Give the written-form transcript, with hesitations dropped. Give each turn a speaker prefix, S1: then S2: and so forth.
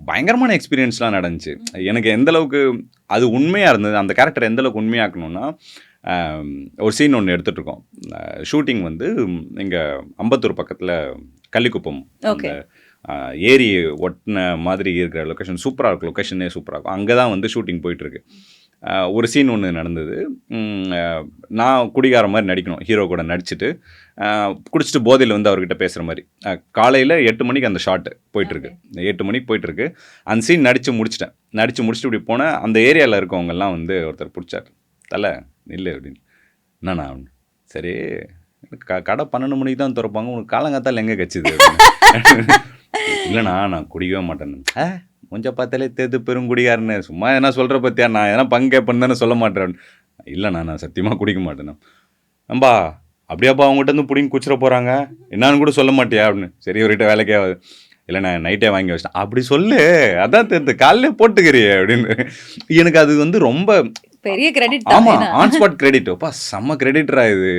S1: பயங்கரமான எக்ஸ்பீரியன்ஸ்லாம் நடந்துச்சு. எனக்கு எந்த அளவுக்கு அது உண்மையாக இருந்தது, அந்த கேரக்டர் எந்த அளவுக்கு உண்மையாக்கணும்னா, ஒரு சீன் ஒன்று எடுத்துகிட்ருக்கோம். ஷூட்டிங் வந்து இங்கே அம்பத்தூர் பக்கத்தில் கள்ளிக்குப்பம், அந்த ஏரி ஒட்டின மாதிரி இருக்கிற லொக்கேஷன் சூப்பராக இருக்கும். லொக்கேஷனே சூப்பராக இருக்கும். அங்கே தான் வந்து ஷூட்டிங் போயிட்டுருக்கு. ஒரு சீன் ஒன்று நடந்தது. நான் குடிகார மாதிரி நடிக்கணும், ஹீரோ கூட நடிச்சுட்டு குடிச்சிட்டு போதையில் வந்து அவர்கிட்ட பேசுகிற மாதிரி. காலையில் 8 மணிக்கு அந்த ஷாட்டு போயிட்டுருக்கு. 8 மணிக்கு போயிட்டுருக்கு. அந்த சீன் நடித்து முடிச்சுட்டு இப்படி போனேன். அந்த ஏரியாவில் இருக்கவங்கெல்லாம் வந்து ஒருத்தர் பிடிச்சார். தலை இல்லை அப்படின்னு. என்னண்ணா அப்படின்னு. சரி, கடை 12 மணிக்கு தான் திறப்பாங்க, உனக்கு காலங்காத்தால் எங்கே கச்சிது? இல்லைண்ணா நான் குடிக்கவே மாட்டேன்னு. கொஞ்சம் பார்த்தாலே தேது பெருங்குடியாருன்னு சும்மா எதனா சொல்கிற பற்றியா, நான் எதனா பங்கே பண்ணேன்னு சொல்ல மாட்டேன். இல்லைண்ணா நான் சத்தியமாக குடிக்க மாட்டேண்ணா. நம்பா அப்படியாப்பா அவங்ககிட்ட இருந்து பிடிங்க குச்சிட போகிறாங்க, என்னான்னு கூட சொல்ல மாட்டியா அப்படின்னு. சரி இவர்கிட்ட வேலைக்கே ஆகுது. இல்லை நான் நைட்டே வாங்கி வச்சிட்டேன். அப்படி சொல்லு, அதான் தெரிந்து காலையிலே போட்டுக்கிறியே அப்படின்னு. எனக்கு அது வந்து ரொம்ப
S2: பெரிய கிரெடிட்.
S1: ஆமாம், ஆன் ஸ்பாட் கிரெடிட். அப்பா செம்ம கிரெடிட்டரா இது.